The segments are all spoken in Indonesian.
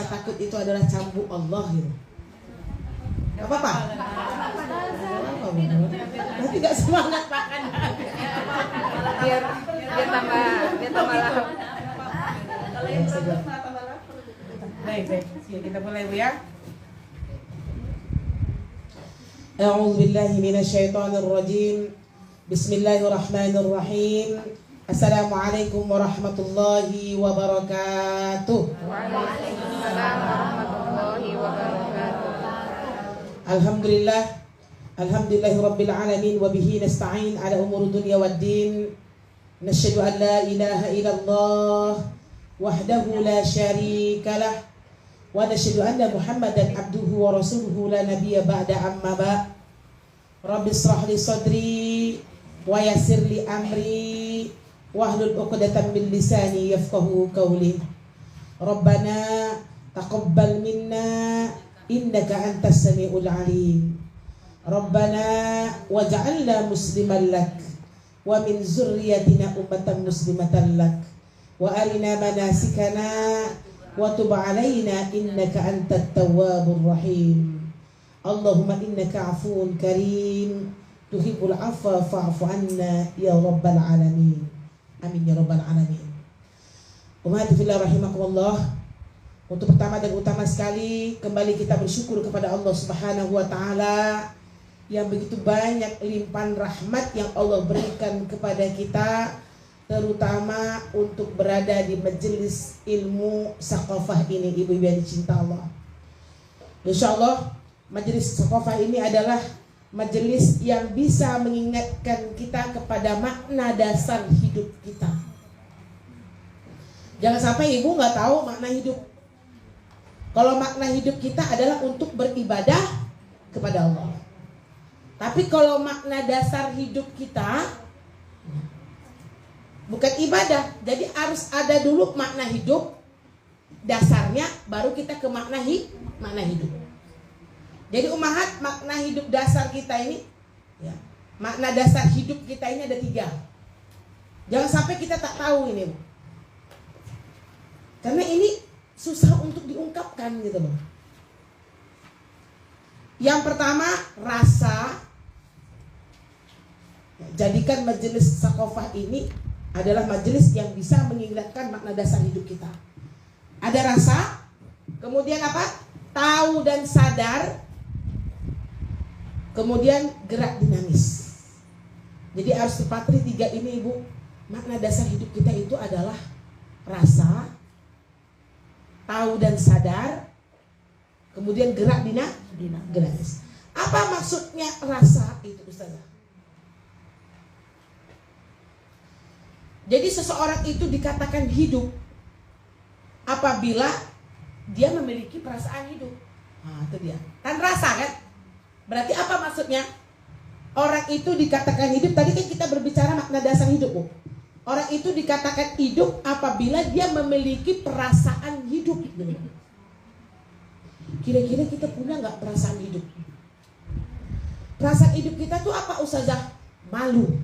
takut itu adalah cambuk Allah gitu. Gak apa-apa? Nanti gak semangat makan. Biar tambah lahap. Baik. Kita mulai Bu ya. A'udzu billahi minasyaitonir rajim. Bismillahirrahmanirrahim. Assalamualaikum warahmatullahi wabarakatuh. Waalaikumsalam warahmatullahi wabarakatuh. Alhamdulillahirabbil alamin wa bihi nasta'in ala umuri dunya waddin. Nasyhadu an la ilaha illallah wahdahu la syarika lah wa nasyhadu anna Muhammadan abduhu wa rasuluhu la nabiyya ba'da amma ba. Rabbi shrah li sadri wa yassir li amri wahlul 'uqdatam min lisani yafqahu qawli. Rabbana taqabbal minna innaka antas samiul alim. Rabbana waj'alna musliman lak wa min zurriyyatina ummatan muslimatan lak wa arina manasikana wa tub 'alaina innaka antat tawwabur rahim. Allahumma innaka 'afuwun karim tuhibbul 'afwa fa'fu 'anna ya rabbal alamin. Amin ya rabbal alamin. Ummati fillah rahimakumullah. Untuk pertama dan utama sekali, kembali kita bersyukur kepada Allah Subhanahu wa taala yang begitu banyak limpahan rahmat yang Allah berikan kepada kita, terutama untuk berada di majelis ilmu saqafah ini, ibu-ibu yang dicinta Allah. Insyaallah majelis saqafah ini adalah majelis yang bisa mengingatkan kita kepada makna dasar hidup kita. Jangan sampai ibu nggak tahu makna hidup. Kalau makna hidup kita adalah untuk beribadah kepada Allah. Tapi kalau makna dasar hidup kita bukan ibadah, jadi harus ada dulu makna hidup dasarnya, baru kita ke makna hidup. Jadi ummahat, makna hidup dasar kita ini, ya, makna dasar hidup kita ini ada 3. Jangan sampai kita tak tahu ini, karena ini susah untuk diungkapkan gitu loh. Yang pertama, rasa. Jadikan majelis saqafah ini adalah majelis yang bisa mengingatkan makna dasar hidup kita. Ada rasa, kemudian apa? Tahu dan sadar, kemudian gerak dinamis. Jadi harus terpatri 3 ini, ibu. Makna dasar hidup kita itu adalah rasa, tahu dan sadar, kemudian gerak dinamis. Apa maksudnya rasa itu, Ustazah? Jadi seseorang itu dikatakan hidup apabila dia memiliki perasaan hidup. Nah, itu dia. Kan rasa kan? Berarti apa maksudnya? Orang itu dikatakan hidup, tadi kan kita berbicara makna dasar hidup, Bu. Orang itu dikatakan hidup apabila dia memiliki perasaan hidup. Kira-kira kita punya nggak perasaan hidup? Perasaan hidup kita tuh apa, Ustazah? Malu.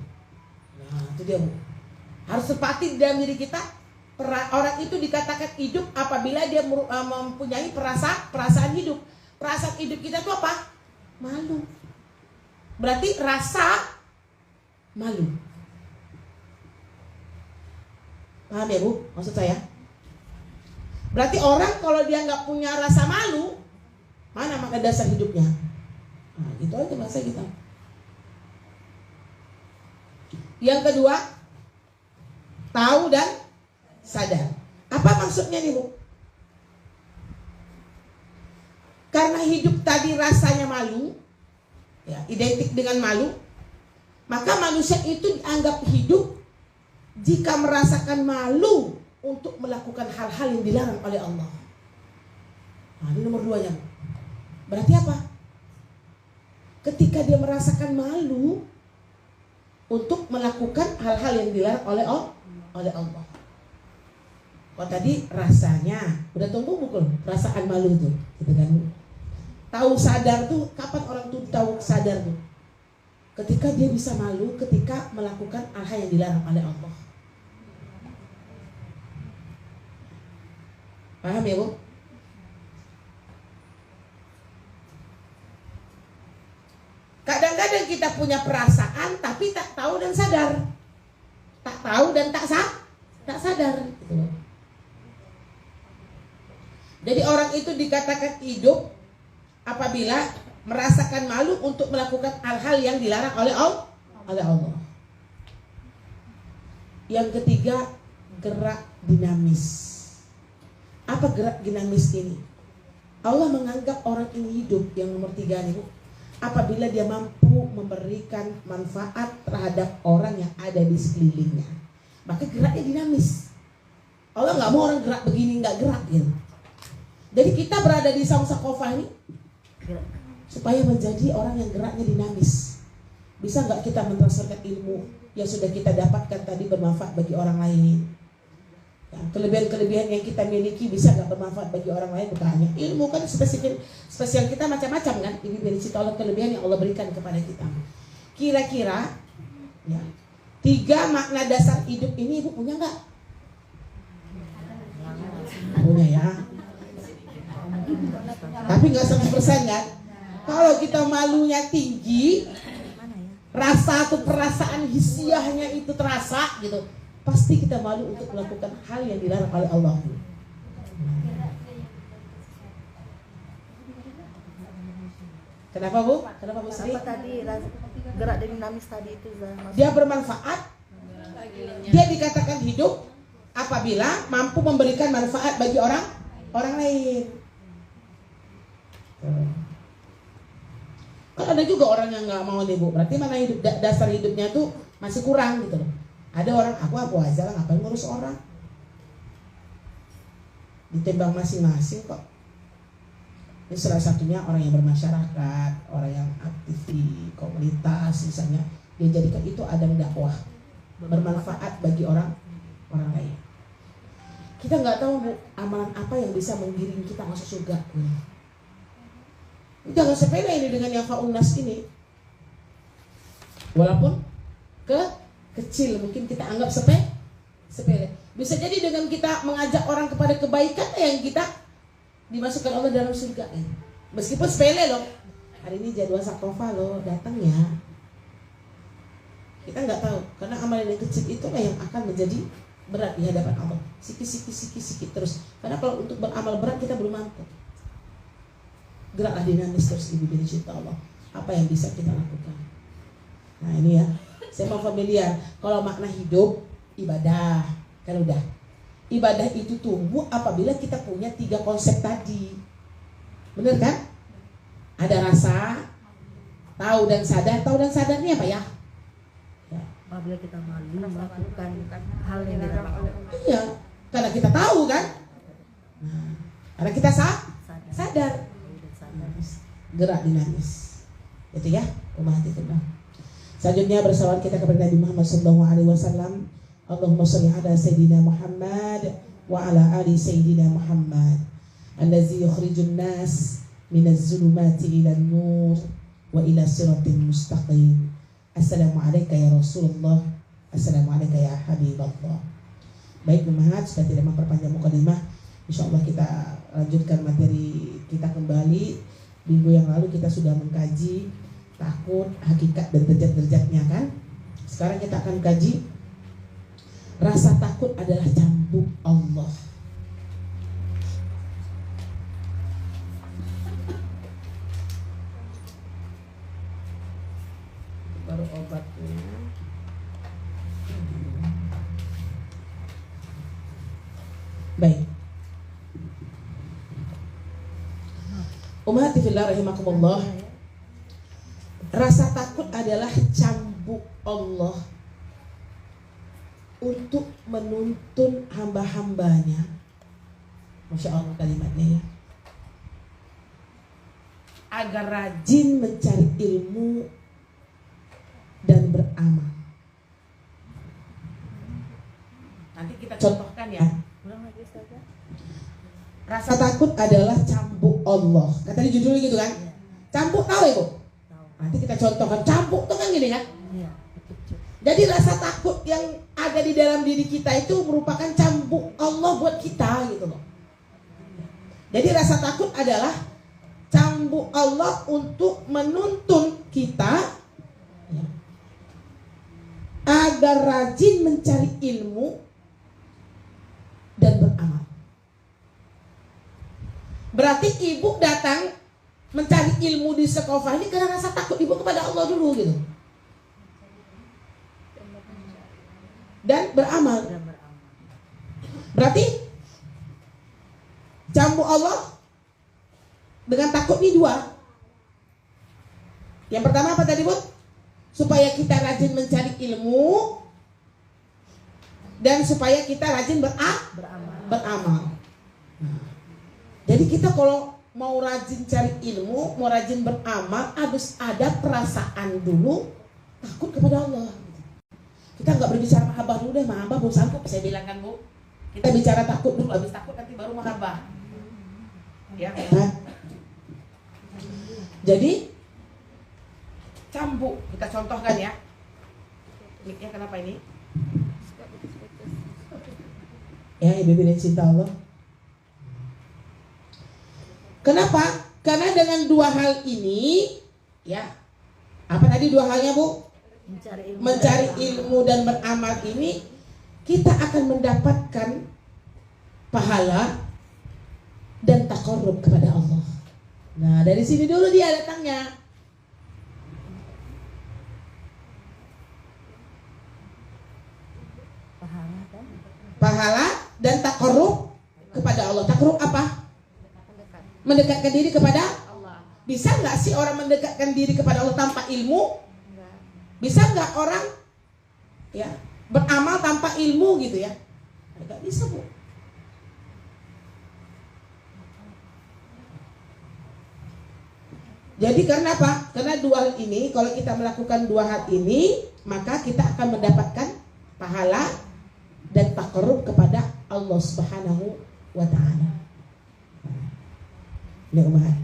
Nah, itu dia, Bu. Harus sepati dalam diri kita. Orang itu dikatakan hidup apabila dia mempunyai perasaan hidup. Perasaan hidup kita tuh apa? Malu. Berarti rasa malu. Paham ya, Bu? Maksud saya? Berarti orang kalau dia nggak punya rasa malu, mana makna dasar hidupnya? Nah, gitu aja bahasa kita. Yang kedua, tahu dan sadar. Apa maksudnya nih, Bu? Karena hidup tadi rasanya malu, ya, identik dengan malu, maka manusia itu dianggap hidup jika merasakan malu untuk melakukan hal-hal yang dilarang oleh Allah. Nah, ini nomor 2-nya. Berarti apa? Ketika dia merasakan malu untuk melakukan hal-hal yang dilarang oleh Allah. Kalau tadi rasanya udah tumbuh bukan perasaan malu itu, gitu kan? Tahu sadar tuh kapan orang tuh tahu sadar tuh? Ketika dia bisa malu ketika melakukan hal-hal yang dilarang oleh Allah. Paham ya, Bu? Kadang-kadang kita punya perasaan tapi tak tahu dan sadar. Tak tahu dan tak sadar gitu. Jadi orang itu dikatakan hidup apabila merasakan malu untuk melakukan hal-hal yang dilarang oleh Allah. Yang ketiga, gerak dinamis. Apa gerak dinamis ini? Allah menganggap orang ini hidup, yang nomor 3 nih, apabila dia mampu memberikan manfaat terhadap orang yang ada di sekelilingnya. Maka geraknya dinamis. Allah nggak mau orang gerak begini nggak gerak gitu. Jadi kita berada di Saung Sakofah ini supaya menjadi orang yang geraknya dinamis. Bisa nggak kita mentransferkan ilmu yang sudah kita dapatkan tadi bermanfaat bagi orang lain? Ya, kelebihan-kelebihan yang kita miliki bisa nggak bermanfaat bagi orang lain? Bukan hanya ilmu, kan spesial kita macam-macam kan. Ini dari situ Allah kelebihan yang Allah berikan kepada kita. Kira-kira ya, 3 makna dasar hidup ini Ibu punya nggak? Punya ya. Tapi nggak 100% kan? Kalau kita malunya tinggi, rasa atau perasaan hisiahnya itu terasa gitu, pasti kita malu untuk melakukan hal yang dilarang oleh Allah. Kenapa Bu? Kenapa Bu Sri? Apa tadi gerak dinamis tadi itu? Dia bermanfaat. Dia dikatakan hidup apabila mampu memberikan manfaat bagi orang lain. Kan ada juga orang yang nggak mau nih Bu. Berarti mana hidup dasar hidupnya tuh masih kurang gitu loh. Ada orang aku aja lah, ngapain ngurus orang? Ditimbang masing-masing kok. Ini salah satunya orang yang bermasyarakat, orang yang aktif di komunitas misalnya. Dia jadikan itu adang dakwah, bermanfaat bagi orang lain. Kita nggak tahu Bu, amalan apa yang bisa menggiring kita masuk surga. Jangan sepele ini dengan yang faunas ini. Walaupun kecil mungkin kita anggap sepele. Bisa jadi dengan kita mengajak orang kepada kebaikan yang kita dimasukkan Allah dalam surga. Meskipun sepele loh. Hari ini jadwal Sakofah loh, datang ya. Kita nggak tahu karena amalan yang kecil itulah yang akan menjadi berat di hadapan Allah. Sikit terus. Karena kalau untuk beramal berat kita belum mampu. Geraklah dinamis terus Ibu bin cinta Allah. Apa yang bisa kita lakukan? Nah ini ya, saya mau familiar. Kalau makna hidup, ibadah. Kan udah. Ibadah itu tumbuh apabila kita punya 3 konsep tadi. Bener kan? Ada rasa, tahu dan sadar. Tahu dan sadarnya apa ya? Apabila kita malu melakukan hal yang dilarang Allah. Iya, karena kita tahu kan? Nah, karena kita sadar. Gerak dinamis. Itu ya, umahatifillah. Selanjutnya bersalawat kita kepada Nabi Muhammad SAW. Allahumma sholli ala Sayyidina Muhammad wa ala ali Sayyidina Muhammad allazi yukhrijun nas minaz zulumati ila nur wa ila siratil mustaqim. Assalamu alayka ya Rasulullah. Assalamu alayka ya Habiballah. Baik umahat, supaya tidak memperpanjang mukadimah, insyaallah kita lanjutkan materi kita kembali. Minggu yang lalu kita sudah mengkaji takut, hakikat dan derajat-derajatnya kan. Sekarang kita akan kaji rasa takut adalah cambuk Allah. Baru obatnya. Baik. Ummahati fillah rahimakumullah. Rasa takut adalah cambuk Allah untuk menuntun hamba-hambanya. Masya Allah kalimatnya ya. Agar rajin mencari ilmu dan beramal. Nanti kita contohkan ya. Rasa takut adalah cambuk Allah. Kata di judulnya gitu kan? Cambuk tahu Ibu? Nanti kita contohkan. Cambuk tuh kan gini kan? Jadi rasa takut yang ada di dalam diri kita itu merupakan cambuk Allah buat kita gitu loh. Jadi rasa takut adalah cambuk Allah untuk menuntun kita ya, agar rajin mencari ilmu dan beramal. Berarti ibu datang mencari ilmu di Sekofah ini karena rasa takut ibu kepada Allah dulu gitu. Dan beramal. Berarti cambuk Allah dengan takut ini dua. Yang pertama apa tadi, Bu? Supaya kita rajin mencari ilmu dan supaya kita rajin beramal. Nah, jadi kita kalau mau rajin cari ilmu, mau rajin beramal, harus ada perasaan dulu takut kepada Allah. Kita nggak berbicara mahabbah dulu deh, mahabbah belum sanggup saya bilang kan, Bu. Kita bicara takut dulu, habis takut nanti baru mahabbah. Ya, nah. Jadi cambuk kita contohkan ya. Mic-nya kenapa ini? Ya, ibu dan cinta Allah. Kenapa? Karena dengan dua hal ini, ya, apa tadi dua halnya, Bu? Mencari ilmu dan beramal ini, kita akan mendapatkan pahala dan taqarrub kepada Allah. Nah, dari sini dulu dia datangnya. Pahala dan taqarrub kepada Allah. Taqarrub apa? Mendekatkan diri kepada Allah. Bisa nggak sih orang mendekatkan diri kepada Allah tanpa ilmu? Bisa nggak orang ya beramal tanpa ilmu gitu ya? Nggak bisa, Bu. Jadi karena apa? Karena dua hal ini, kalau kita melakukan dua hal ini, maka kita akan mendapatkan pahala dan taqarrub kepada Allah Subhanahu wa ta'ala. Ini umat.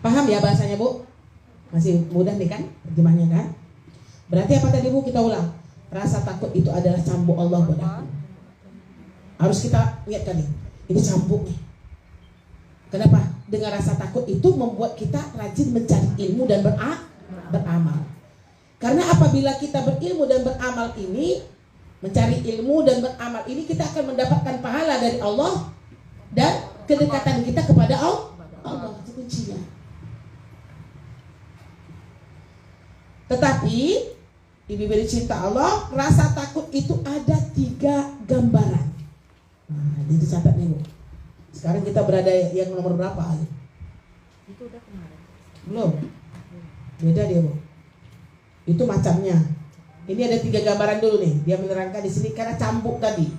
Paham ya bahasanya, Bu? Masih mudah nih kan terjemahnya kan? Berarti apa tadi, Bu? Kita ulang. Rasa takut itu adalah cambuk Allah buat aku. Harus kita lihat kan nih. Ini cambuk nih. Kenapa? Dengan rasa takut itu membuat kita rajin mencari ilmu dan beramal. Karena apabila kita berilmu dan beramal ini, mencari ilmu dan beramal ini, kita akan mendapatkan pahala dari Allah dan kedekatan kita kepada Allah. Itu kuncinya. Tetapi ibu cinta Allah, rasa takut itu ada 3 gambaran. Nah, dicatat nih, Bu. Sekarang kita berada yang nomor berapa? Itu udah kemarin. Belum. Beda dia, Bu. Itu macamnya. Ini ada 3 gambaran dulu nih. Dia menerangkan di sini karena cambuk tadi.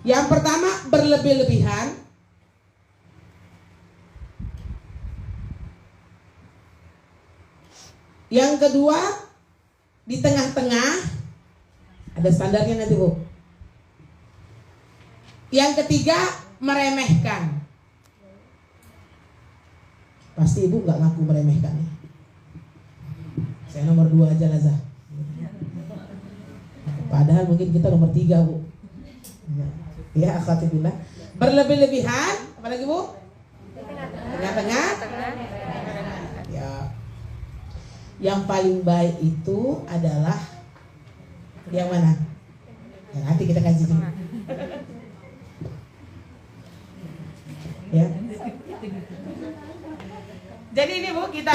Yang pertama berlebih-lebihan. Yang kedua di tengah-tengah. Ada standarnya nanti, Bu. Yang ketiga meremehkan. Pasti ibu nggak ngaku meremehkan ya. Saya nomor 2 aja Lazah. Padahal mungkin kita nomor 3, Bu. Ya, akhwatibillah. Berlebih-lebihan, apa lagi, Bu? Tengah-tengah. Ya. Yang paling baik itu adalah yang mana? Ya, nanti kita kaji dulu. Ya. Jadi ini, Bu, kita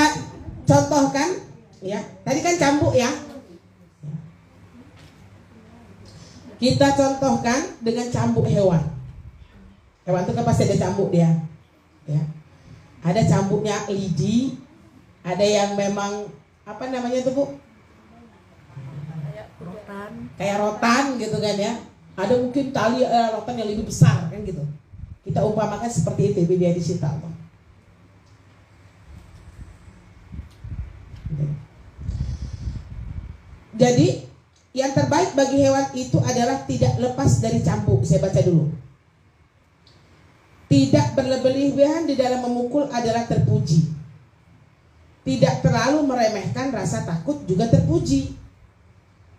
contohkan ya. Tadi kan cambuk ya. Kita contohkan dengan cambuk hewan. Hewan itu kan pasti ada cambuk dia. Ya. Ada cambuknya lidi, ada yang memang apa namanya itu, Bu? Rotan. Kayak rotan gitu kan ya. Ada mungkin tali rotan yang lebih besar kan gitu. Kita umpamakan seperti itu, biar disita Allah. Jadi yang terbaik bagi hewan itu adalah tidak lepas dari cambuk. Saya baca dulu. Tidak berlebih-lebihan di dalam memukul adalah terpuji. Tidak terlalu meremehkan rasa takut juga terpuji.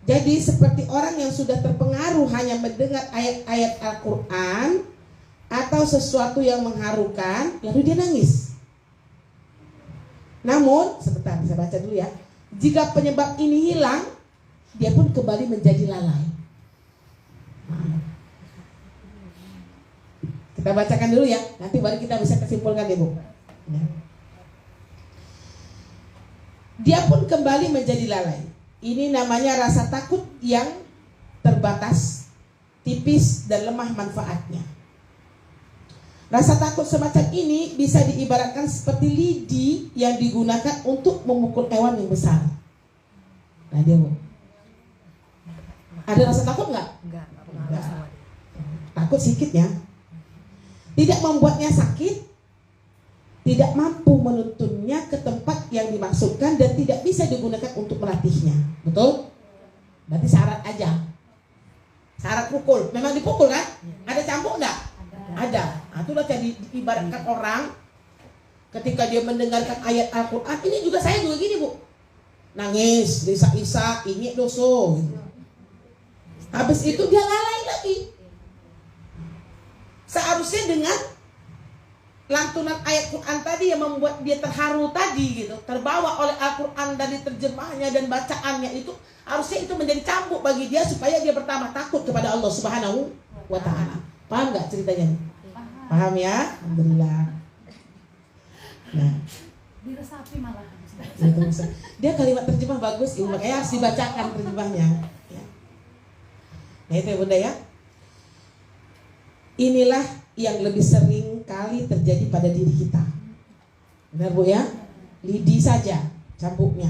Jadi seperti orang yang sudah terpengaruh hanya mendengar ayat-ayat Al-Quran atau sesuatu yang mengharukan, lalu dia nangis. Namun, sebentar saya baca dulu ya. Jika penyebab ini hilang, dia pun kembali menjadi lalai. Kita bacakan dulu ya, nanti baru kita bisa kesimpulkan ya Bu. Dia pun kembali menjadi lalai. Ini namanya rasa takut yang terbatas, tipis dan lemah manfaatnya. Rasa takut semacam ini bisa diibaratkan seperti lidi yang digunakan untuk memukul hewan yang besar. Nah dia Bu, ada rasa takut nggak? Enggak. Takut sedikitnya, tidak membuatnya sakit, tidak mampu menuntunnya ke tempat yang dimaksudkan dan tidak bisa digunakan untuk melatihnya. Betul? Berarti syarat aja. Syarat pukul. Memang dipukul kan? Ada cambuk enggak? Ada. Nah, itulah jadi diibaratkan orang ketika dia mendengarkan ayat Al-Quran. Ini juga saya juga gini Bu, nangis, isak-isak, ingin doso gitu. Habis itu dia lalai lagi. Seharusnya dengan lantunan ayat Quran tadi yang membuat dia terharu tadi gitu, terbawa oleh Al-Quran dari terjemahnya dan bacaannya itu, harusnya itu menjadi cambuk bagi dia supaya dia pertama takut kepada Allah Subhanahu wa Ta'ala. Paham nggak ceritanya? Paham ya? Alhamdulillah. Nah, diresapi malah. dia kalimat terjemah bagus, makanya harus dibacakan terjemahnya. Ya. Nah itu ya Bunda ya. Inilah yang lebih sering kali terjadi pada diri kita. Benar Bu ya? Lidi saja cambuknya.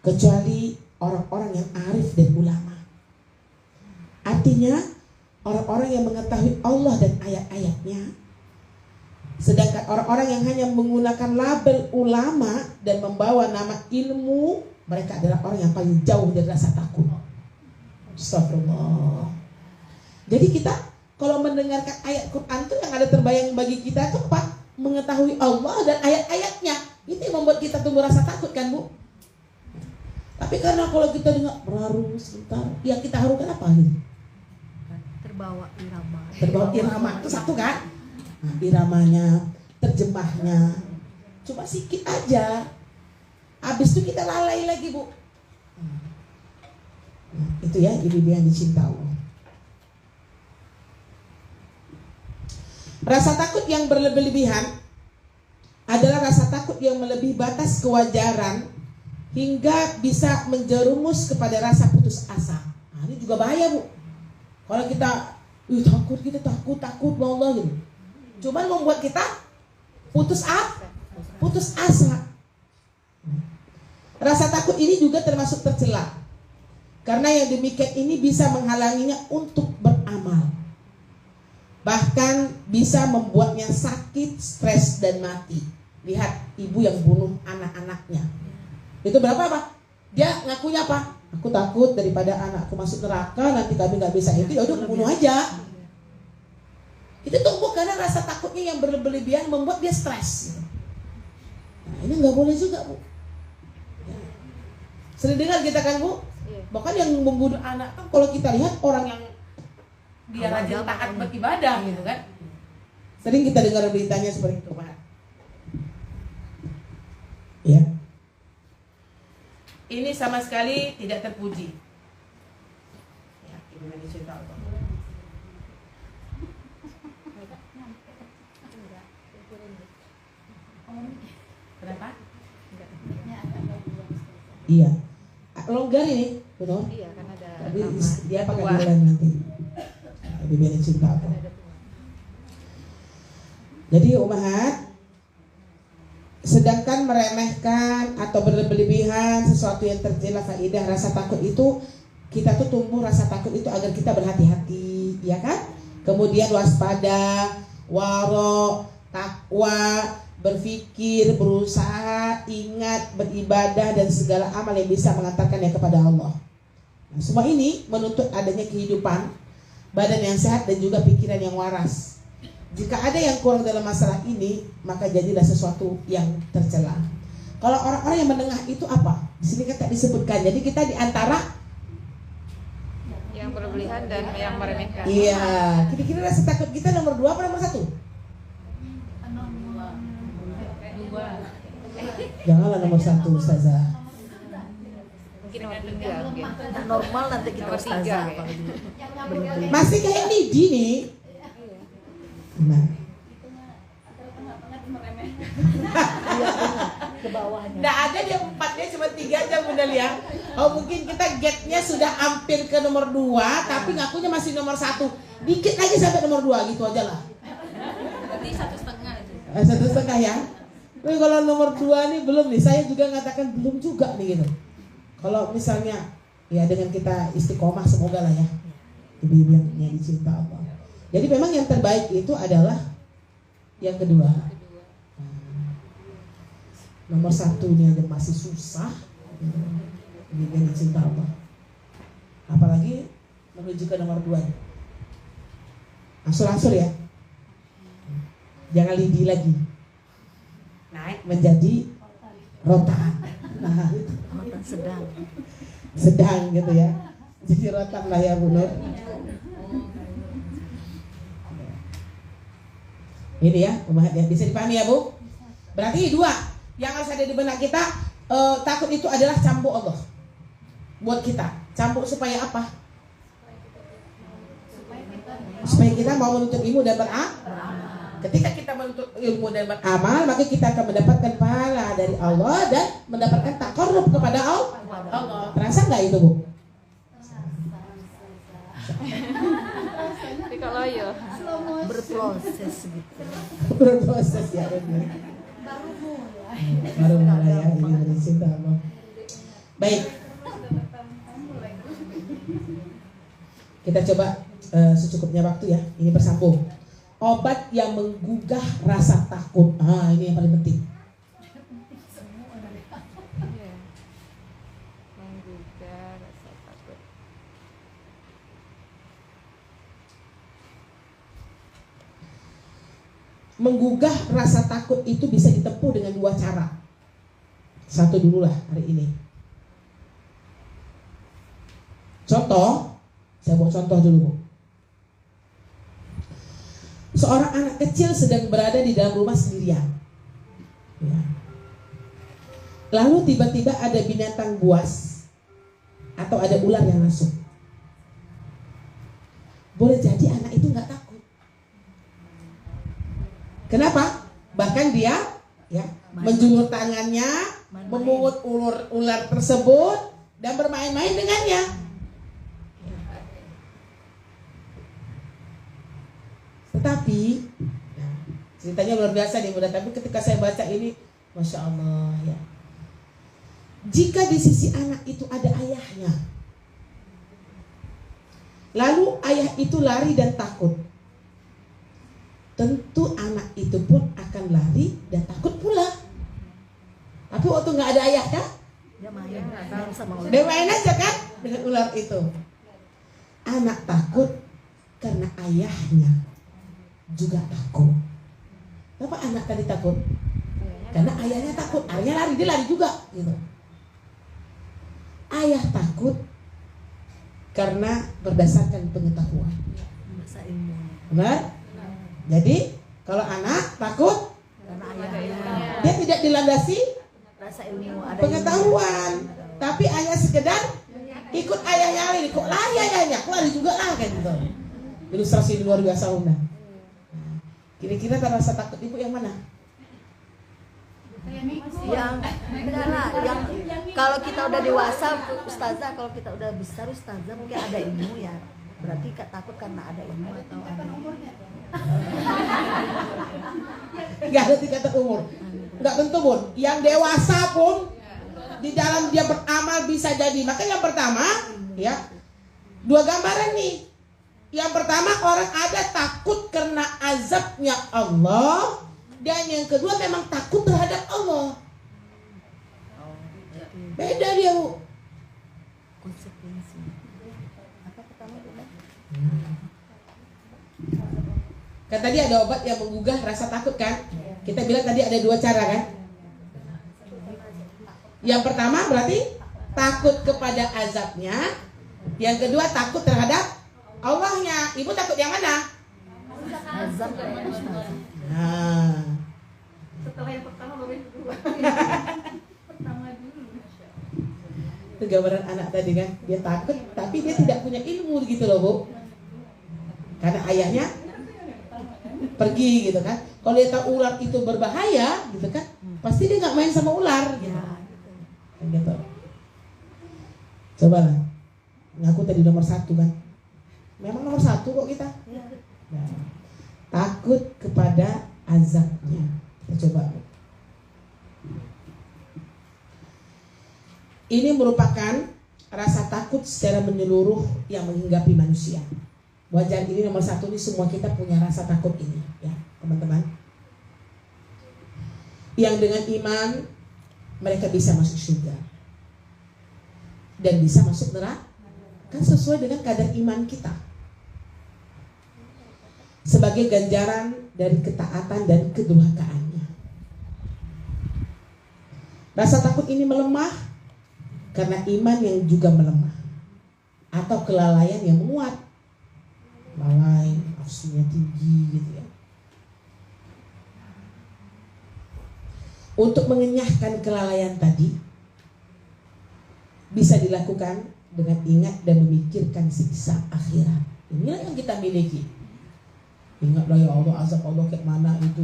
Kecuali orang-orang yang arif dan ulama. Artinya orang-orang yang mengetahui Allah dan ayat-ayatnya. Sedangkan orang-orang yang hanya menggunakan label ulama dan membawa nama ilmu, mereka adalah orang yang paling jauh dari rasa takut. Astagfirullah. Jadi kita kalau mendengarkan ayat Quran itu yang ada terbayang bagi kita itu apa? Mengetahui Allah dan ayat-ayatnya. Itu yang membuat kita tumbuh rasa takut kan Bu? Tapi karena kalau kita dengar berharu sebentar, yang kita harukan apa gitu? Terbawa irama. Terbawa irama itu satu kan? Nah, iramanya, terjemahnya, cuma sedikit aja. Habis itu kita lalai lagi Bu. Nah, itu ya, ini dia yang dicinta Allah. Rasa takut yang berlebihan adalah rasa takut yang melebihi batas kewajaran hingga bisa menjerumus kepada rasa putus asa. Nah, ini juga bahaya Bu. Kalau kita takut Allah gitu. Cuman membuat kita putus asa. Rasa takut ini juga termasuk tercela. Karena yang demikian ini bisa menghalanginya untuk beramal. Bahkan bisa membuatnya sakit, stres dan mati. Lihat ibu yang bunuh anak-anaknya. Itu berapa Pak? Dia ngakunya apa? Aku takut daripada anakku masuk neraka, nanti kami nggak bisa itu, ya udah bunuh aja. Itu tumbuh karena rasa takutnya yang berlebihan membuat dia stres. Nah, ini nggak boleh juga Bu. Sering dengar kita kan Bu? Bahkan yang membunuh anak kan kalau kita lihat orang yang dia rajin taat beribadah gitu kan. Sering kita dengar beritanya seperti itu Pak. Ya. Ini sama sekali tidak terpuji. Ya, ini lagi cerita Allah. Kenapa? Iya. Longgar ini, betul? Iya, kan ada Tapi nama dia pakai tua. bulan nanti. Lebih banyak cinta apa? Jadi umahat, sedangkan meremehkan atau berlebihan sesuatu yang tercela faidah rasa takut itu, kita tuh tumbuh rasa takut itu agar kita berhati-hati, ya kan? Kemudian waspada, waro, takwa, berpikir, berusaha, ingat, beribadah dan segala amal yang bisa mengantarkannya kepada Allah. Nah, semua ini menuntut adanya kehidupan, badan yang sehat dan juga pikiran yang waras. Jika ada yang kurang dalam masalah ini, maka jadilah sesuatu yang tercela. Kalau orang-orang yang menengah itu apa? Di sini kan tak disebutkan. Jadi kita di antara yang berlebihan dan yang meremehkan. iya, kira-kira rasa takut kita nomor 2 apa nomor 1? Janganlah nomor 1 Ustazah. Mungkin nomor 3 mungkin. Normal nanti kita Nomor 3 ustazah. kayaknya. Masih kayak Nidi nih. Nah. Ke bawahnya. Nggak ada dia 4-nya cuma 3 aja Bunda Lia. Oh mungkin kita gap-nya sudah hampir ke nomor 2 tapi ngakunya masih nomor 1. Dikit lagi sampai nomor 2 gitu aja lah. Berarti 1,5 itu. 1,5 ya. Tapi kalau nomor 2 nih belum nih. Saya juga ngatakan belum juga nih gitu. Kalau misalnya ya dengan kita istiqomah semoga lah ya. Ibu-ibu yang dicinta Allah. Jadi memang yang terbaik itu adalah yang kedua. Nomor 1 ini aja masih susah. Ibu yang dicinta Allah. Apalagi menuju ke nomor 2. Angsur-angsur ya. Jangan lidi lagi. Naik menjadi rotan. Nah, itu. Rotan Sedang gitu ya. Jadi rotan lah ya Bu Nur. Ini ya, bisa dipahami ya Bu. Berarti 2 yang harus ada di benak kita. Takut itu adalah cambuk Allah buat kita. Cambuk supaya apa? Supaya kita mau menuntut ilmu dan beramal. Ketika kita menuntut ilmu dan beramal, maka kita akan mendapatkan pahala dari Allah dan mendapatkan takarrub kepada Allah. Terasa nggak itu Bu? Tapi kalau ya berproses gitu. Berproses ya benar. Baru mulai ya ini dari cinta Allah. Baik. Kita coba secukupnya waktu ya. Ini bersambung. Obat yang menggugah rasa takut. Ini yang paling penting. iya. Menggugah rasa takut. Menggugah rasa takut itu bisa ditempuh dengan 2 cara. Satu dulu lah hari ini. Contoh, saya buat contoh dulu Bu. Seorang anak kecil sedang berada di dalam rumah sendirian. Ya. Lalu tiba-tiba ada binatang buas atau ada ular yang masuk. Boleh jadi anak itu nggak takut. Kenapa? Bahkan dia ya menjulur tangannya, memungut ular tersebut dan bermain-main dengannya. Tetapi ceritanya luar biasa nih Bunda. Tapi ketika saya baca ini, Masya Allah ya. Jika di sisi anak itu ada ayahnya, lalu ayah itu lari dan takut, tentu anak itu pun akan lari dan takut pula. Tapi waktu nggak ada ayah kan, Dia main sama ular. dia main aja kan dengan ular itu. Anak takut karena ayahnya juga takut. Kenapa anak tadi takut? Karena ayahnya takut, ayahnya lari, dia lari juga gitu. Ayah takut karena berdasarkan pengetahuan. Masa ilmu. Benar? Jadi kalau anak takut Karena ayahnya dia tidak dilandasi rasa ilmu ada pengetahuan, tapi hanya sekedar ikut ayahnya lari. Kok lari ayahnya? Kok lari juga lah kan gitu. Ilustrasi luar biasa Bunda. Kira-kira rasa takut ibu yang mana? yang enggak lah, yang kalau kita udah dewasa ustazah, kalau kita udah besar ustazah mungkin ada ilmu ya, berarti takut karena ada ilmu atau ada Gak ada tingkatan umur. Gak tentu Bun. Yang dewasa pun di dalam dia beramal bisa jadi. Maka yang pertama ya 2 gambaran nih. Yang pertama orang ada takut karena azabnya Allah, dan yang kedua memang takut terhadap Allah. Beda dia Bu. konsekuensi. Apa pertama Bu? Kan tadi ada obat yang menggugah rasa takut kan? Kita bilang tadi ada 2 cara kan? Yang pertama berarti takut kepada azabnya, yang kedua takut terhadap Allahnya. Ibu takut yang mana? Azab ustazah. Nah, Setelah yang pertama baru yang kedua. gambaran anak tadi kan, dia takut tapi dia tidak punya ilmu gitu loh Bu, karena ayahnya pergi gitu kan. Kalau dia tahu ular itu berbahaya gitu kan, pasti dia nggak main sama ular gitu. Gitu. Coba lah, ngaku tadi nomor 1 kan, memang nomor 1 kok kita. Nah, takut kepada azabnya. Kita coba. Ini merupakan rasa takut secara menyeluruh yang menghinggapi manusia. Wajar, ini nomor 1 nih, semua kita punya rasa takut ini ya teman-teman. Yang dengan iman mereka bisa masuk surga dan bisa masuk neraka, kan sesuai dengan kadar iman kita. Sebagai ganjaran dari ketaatan dan kedurhakaannya. Rasa takut ini melemah karena iman yang juga melemah, atau kelalaian yang menguat. Lalai, nafsunya tinggi gitu ya. Untuk mengenyahkan kelalaian tadi bisa dilakukan dengan ingat dan memikirkan siksa akhirat. Inilah yang kita miliki. Ingatlah ya Allah, azab Allah kayak mana, itu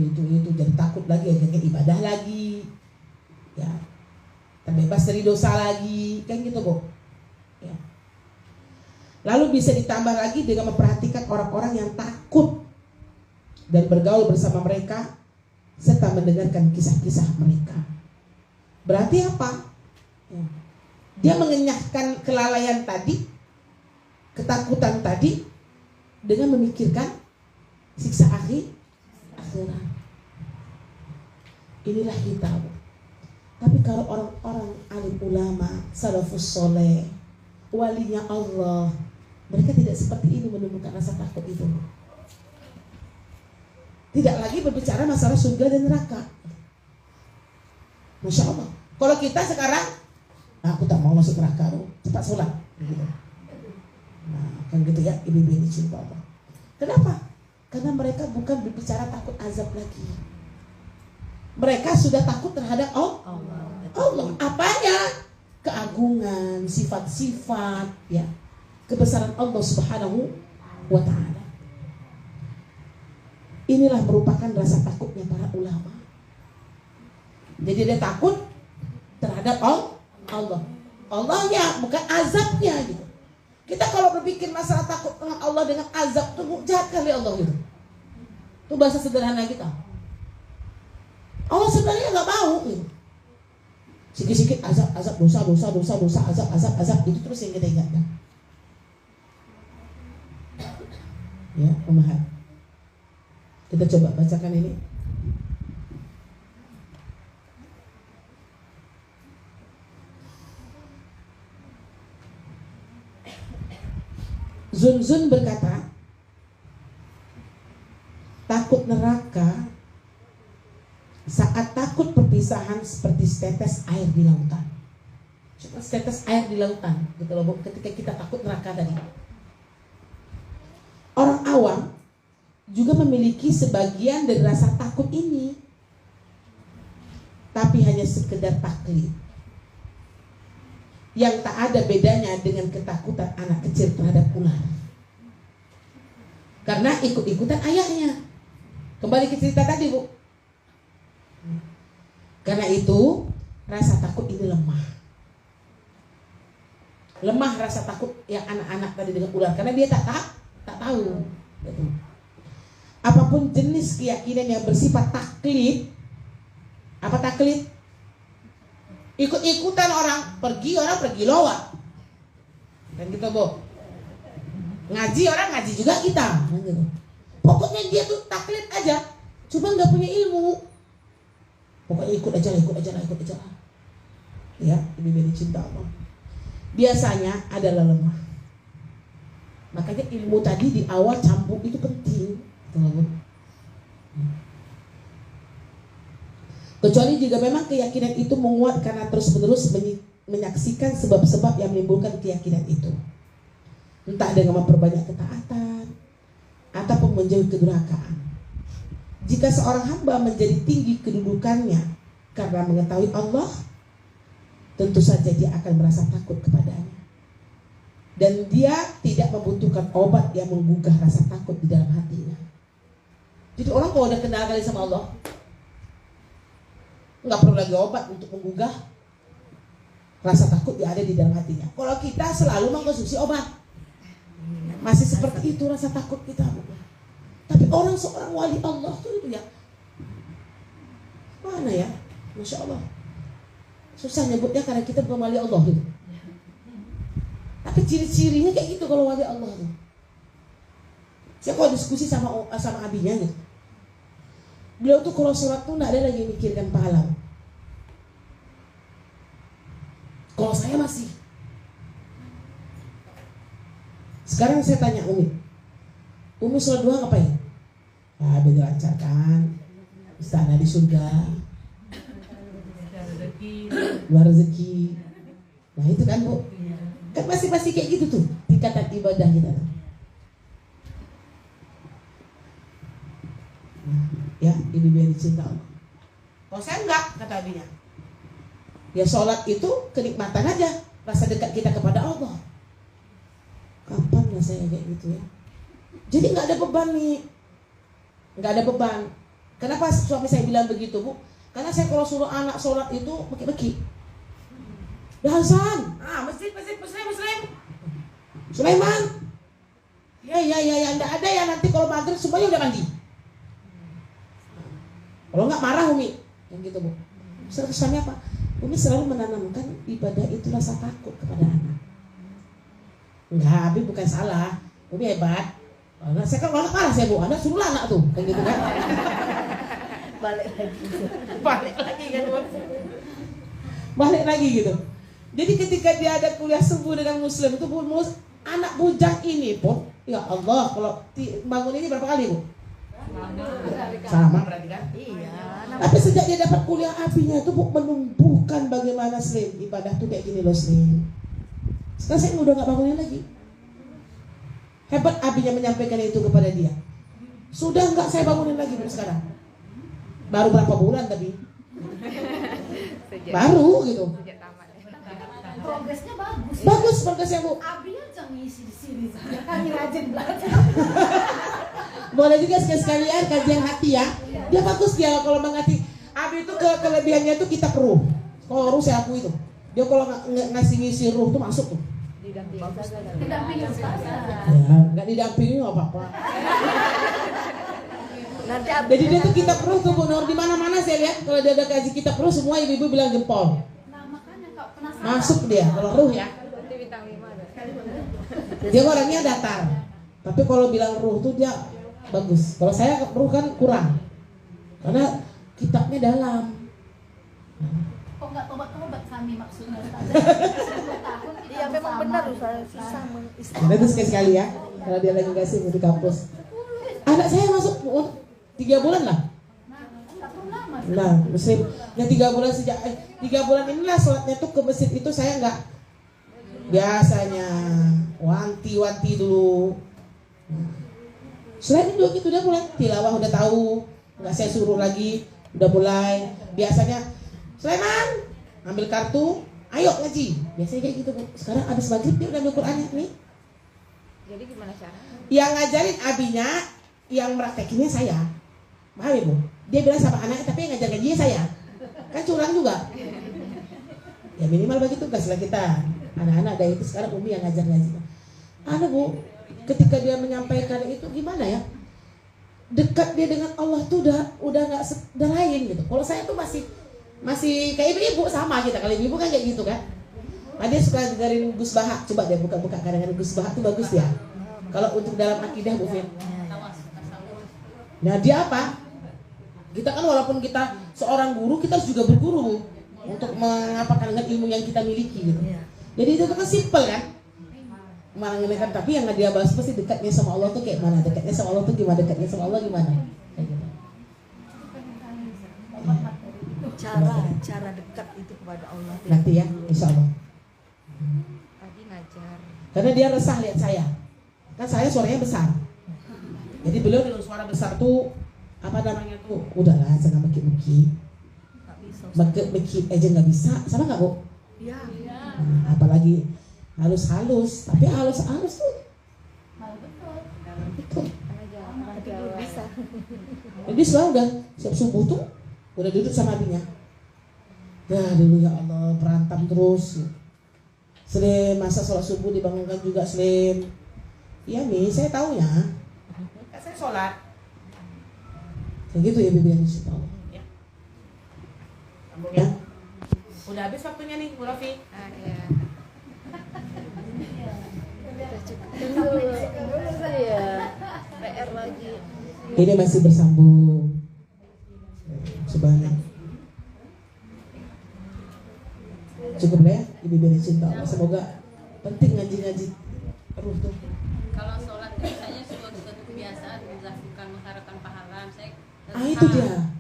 jadi takut lagi, akhirnya ibadah lagi ya, terbebas dari dosa lagi, kan gitu Bu ya. Lalu bisa ditambah lagi dengan memperhatikan orang-orang yang takut dan bergaul bersama mereka serta mendengarkan kisah-kisah mereka. Berarti apa ya, dia mengenyahkan kelalaian tadi, ketakutan tadi, dengan memikirkan siksa akhirat. Inilah kita. Tapi kalau orang-orang alim ulama, salafus soleh, walinya Allah, mereka tidak seperti ini menemukan rasa takut itu. Tidak lagi berbicara masalah surga dan neraka. Masya Allah. Kalau kita sekarang, aku tak mau masuk neraka, cepat sholat gitu. Nah kan gitu ya, ibu-ibu ini cinta Allah. Kenapa? Karena mereka bukan berbicara takut azab lagi. Mereka sudah takut terhadap Allah. Apanya? Keagungan, sifat-sifat ya, kebesaran Allah Subhanahu wa ta'ala. Inilah merupakan rasa takutnya para ulama. Jadi dia takut terhadap Allah. Allahnya, bukan azabnya gitu. Kita kalau berpikir masalah takut dengan Allah dengan azab tuh jahat kali Allah gitu. Itu bahasa sederhana kita. Allah sebenarnya nggak mau gitu. Sikit-sikit azab, dosa, azab itu terus yang kita ingatkan. Ya, pemahaman. Kita coba bacakan ini. Zun berkata, takut neraka saat takut perpisahan seperti setetes air di lautan. Cuma setetes air di lautan gitu loh, ketika kita takut neraka tadi. Orang awam juga memiliki sebagian dari rasa takut ini, tapi hanya sekedar taklid yang tak ada bedanya dengan ketakutan anak kecil terhadap ular. Karena ikut-ikutan ayahnya. Kembali ke cerita tadi Bu. Karena itu rasa takut ini lemah. Lemah rasa takut yang anak-anak tadi dengan ular, karena dia tak tahu. Apapun jenis keyakinan yang bersifat taklid. Apa taklid? Ikut-ikutan orang pergi lowat. Dan gitu Bu. Ngaji orang ngaji juga kita. Pokoknya dia tuh taklid aja, cuma nggak punya ilmu. Pokoknya ikut aja. Ya, ini cinta Allah. Biasanya adalah lemah. Makanya ilmu tadi di awal campur itu penting. Kecuali jika memang keyakinan itu menguat karena terus-menerus menyaksikan sebab-sebab yang menimbulkan keyakinan itu. Entah dengan memperbanyak ketaatan ataupun menjauhi kedurhakaan. Jika seorang hamba menjadi tinggi kedudukannya karena mengetahui Allah, tentu saja dia akan merasa takut kepadanya. Dan dia tidak membutuhkan obat yang menggugah rasa takut di dalam hatinya. Jadi orang kalau udah kenal kali sama Allah, nggak perlu lagi obat untuk menggugah rasa takut yang ada di dalam hatinya. Kalau kita selalu mengkonsumsi obat, masih seperti itu rasa takut kita. Tapi seorang wali Allah itu ya, mana ya, Masya Allah. Susah nyebutnya karena kita bukan wali Allah gitu. Tapi ciri-cirinya kayak gitu kalau wali Allah tuh. Saya kalau diskusi sama abinya gitu, beliau tuh kalau sholat tuh nggak ada lagi mikirkan pahala. Kalau saya masih. Sekarang saya tanya Umi sholat duha ngapain? Biar dilancarkan istana di surga, luar rezeki. Nah itu kan Bu, kan pasti kayak gitu tuh tingkatan ibadah kita. Ya, ini biar dicinta Allah. Kalau saya enggak, kata abinya, ya sholat itu kenikmatan aja, rasa dekat kita kepada Allah. Kapan lah saya kayak gitu ya? Jadi nggak ada beban nih, nggak ada beban. Kenapa suami saya bilang begitu Bu? Karena saya kalau suruh anak sholat itu beki-beki. Dah azan, masjid muslim. Sulaiman. Ya, nggak ada ya, nanti kalau maghrib semuanya udah mandi. Kalau nggak marah Umi, yang gitu Bu. Pesannya apa? Umi selalu menanamkan ibadah itu rasa takut kepada anak. Enggak, Abi bukan salah. Umi hebat. Anak saya kan anak marah saya Bu, anak suruh anak tuh, kayak gitu kan. Balik lagi kan Bu. Balik lagi gitu. Jadi ketika dia ada kuliah subuh dengan muslim itu anak bujang ini pun, ya Allah, kalau bangun ini berapa kali Bu? Sama berarti kan? Iya. Tapi sejak dia dapat kuliah abinya itu Bu, menumbuhkan bagaimana Slim ibadah tuh kayak gini loh Slim. Sekarang saya udah gak bangunin lagi. Hebat abinya menyampaikan itu kepada dia. Sudah nggak saya bangunin lagi Bu sekarang. Baru berapa bulan tapi baru gitu. Progresnya bagus. Bagus progresnya Bu. Abi aja ngisi di sini, kami rajin belajar. Boleh juga sekali-sekalian kajian hati ya. Dia bagus dia kalau mengerti. Abi itu kelebihannya tuh kita ruh. Kalau ruh saya akui itu. Dia kalau ngasih ngisi ruh tuh masuk tuh. Didampingi Ustaz. Ya, nggak didampingi nggak apa-apa. Nanti Jadi dia tuh kitab ruh tuh Bu Nur, di mana-mana saya lihat kalau dia ada kaji kitab ruh semua ibu-ibu bilang jempol. Nah, makanya kok penasaran. Masuk dia kalau ruh ya. Di bintang 5 ada. Dia orangnya datar. Tapi kalau bilang ruh tuh dia bagus. Kalau saya ruh kan kurang. Karena kitabnya dalam. Kok nggak tobat-tobat kami maksudnya Ustaz? Iya memang benar Ustaz, susah mengistimewakan. Karena itu sekali-sekali ya. Kalau dia lagi kasih di kampus. Anak saya masuk 3 bulan lah. Nggak perlu lama. Nah, muslim. Yang 3 bulan sejak 3 bulan inilah sholatnya tuh ke masjid itu saya nggak biasanya wanti dulu. Selain itu gitu udah mulai tilawah udah tahu, nggak saya suruh lagi, udah mulai. Biasanya Sulaiman ambil kartu, ayo ngaji. Biasanya kayak gitu Bu. Sekarang habis maghrib dia udah ambil Qur'annya nih. Jadi gimana caranya? Yang ngajarin abinya, yang praktekinnya saya. Paham ya Bu? Dia bilang sama anaknya, tapi yang ngajar ngajinya saya. Kan curang juga. Ya minimal bagi tugas lah kita. Anak-anak dari itu sekarang Umi yang ngajar ngaji. Ada Bu, ketika dia menyampaikan itu gimana ya? Dekat dia dengan Allah tuh udah nggak udah lain gitu. Kalau saya tuh masih kayak ibu sama kita. Kalau ibu kan kayak gitu kan. Nah, dia suka dengerin Gus Baha. Coba deh buka-buka kadang-kadang Gus Baha tuh bagus ya. Kalau untuk dalam akidah Bu Fir. Nah dia apa? Kita kan walaupun kita seorang guru, kita harus juga berguru untuk mengapakan dengan ilmu yang kita miliki gitu. Jadi itu kan simpel kan? Mengenalkan, tapi yang dia bahas pasti dekatnya sama Allah tuh kayak mana? Dekatnya sama Allah tuh gimana? Dekatnya sama Allah gimana? Kayak gitu. Cara dekat itu kepada Allah. Nanti ya, insya Allah. Tadi ngajar. Karena dia resah lihat saya. Kan saya suaranya besar. Jadi beliau dengan suara besar tuh apa namanya tuh? Udahlah, jangan meki-meki. Meki aja nggak bisa. Sama nggak Bu? Iya. Nah, apalagi halus-halus, tapi halus-halus tuh Malah betul. itu. Tapi belum bisa. Jadi selalu udah siap subuh tuh udah duduk sama abinya. Ya dulu ya Allah berantem terus. Slim masa sholat subuh dibangunkan juga Slim. Iya Mi, saya tahu ya. Kan saya sholat. Kayak gitu ya Bibi yang disitu. Ya. Ya. Udah habis waktunya nih, Bu Rafi. Iya. Udah cukup dulu saya. PR lagi. Ini masih bersambung. Subhanallah. Cukup lah ya, Ibu Bini cinta Allah. Semoga penting ngaji-ngaji ruh tuh. Kalau sholat biasanya suatu kebiasaan dilakukan mengharapkan pahala. Saya Itu dia.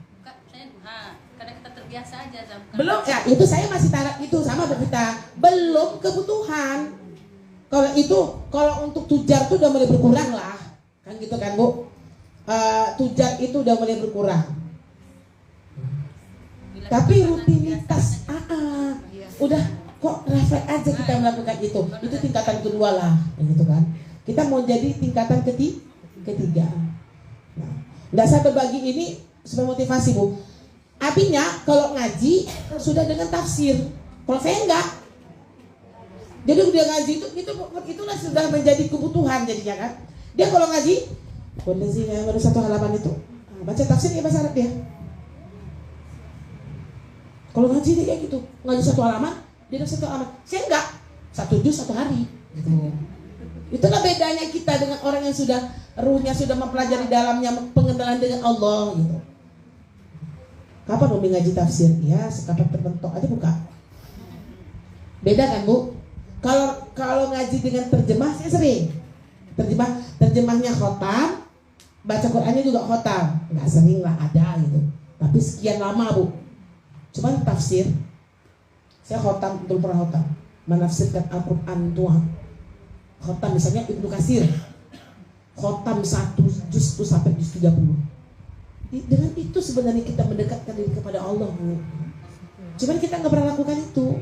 Saya duha, karena kita terbiasa aja. Belum ya, itu saya masih tarik itu sama Bu kita. Belum kebutuhan. Kalau untuk tujar tuh udah mulai berkurang lah. Kan gitu kan Bu. Tujar itu udah mulai berkurang. Tapi rutinitas udah kok refleks aja kita melakukan itu tingkatan kedua lah gitu kan. Kita mau jadi tingkatan ketiga. Nah, nggak saya berbagi ini sebagai motivasi Bu. Apinya kalau ngaji sudah dengan tafsir, kalau saya enggak. Jadi udah ngaji itulah sudah menjadi kebutuhan jadinya kan. Dia kalau ngaji kondisinya baru satu halaman itu baca tafsir ya bahasa Arab ya. Kalau ngaji dia kayak gitu, ngaji satu halaman, dia ada satu halaman. Saya enggak, satu juz satu hari. Gitu. Itulah bedanya kita dengan orang yang sudah ruhnya sudah mempelajari dalamnya pengenalan dengan Allah. Gitu. Kapan Umi ngaji tafsir? Ya, sekapan terbentuk aja buka. Beda kan Bu? Kalau ngaji dengan terjemah saya sering. Terjemahnya khotam, baca Qur'annya juga khotam. Nggak sering lah ada gitu. Tapi sekian lama Bu. Cuman tafsir saya khotam, belum pernah khotam menafsirkan Al-Quran tua. Khotam misalnya Ibnu Katsir khotam 1 juz itu sampai juz 30. Dengan itu sebenarnya kita mendekatkan diri kepada Allah Bu. Cuman kita nggak pernah lakukan itu.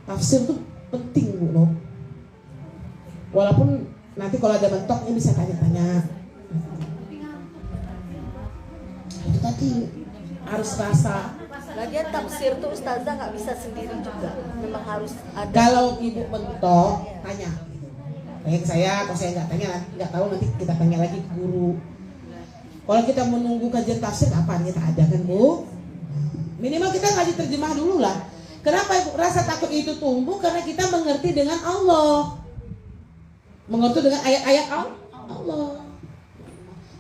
Tafsir itu penting Bu no? Walaupun nanti kalau ada mentoknya bisa tanya-tanya. Itu tadi harus rasa. Lagian tafsir tuh ustazah nggak bisa sendiri juga, memang harus ada. Kalau ibu mentok tanya. Kayak saya, kalau saya nggak tanya, nggak tahu nanti kita tanya lagi ke guru. Kalau kita menunggu kajian tafsir kapan kita ada kan Bu? Minimal kita ngaji terjemah dulu lah. Kenapa Ibu? Rasa takut itu tumbuh karena kita mengerti dengan Allah, mengerti dengan ayat-ayat Allah.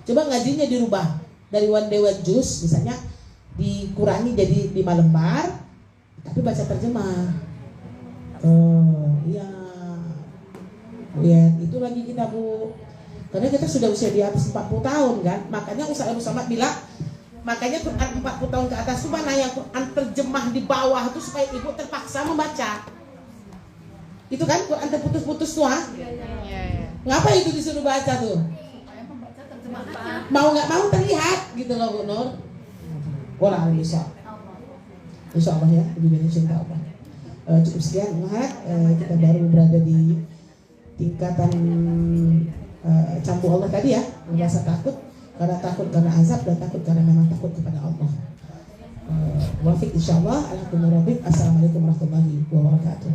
Coba ngajinya dirubah dari one day one juz misalnya. Dikurangi jadi 5 lembar, tapi baca terjemah. Iya, itu lagi kita Bu. Karena kita sudah usia di atas 40 tahun kan. Makanya Ustaz Abu Samad bilang, makanya Quran 40 tahun ke atas itu mana yang Quran terjemah di bawah itu supaya ibu terpaksa membaca. Itu kan Quran terputus-putus tuh Ngapa itu disuruh baca tuh? Supaya membaca terjemahannya. Mau nggak mau terlihat gitu loh Bu Nur. Wala bisa. Insya Allah ya, lebih banyak cinta Allah. Cukup sekian Umat, kita baru berada di tingkatan campur Allah tadi ya, merasa takut karena azab dan takut karena memang takut kepada Allah. Wafik insya Allah. Assalamualaikum warahmatullahi wabarakatuh.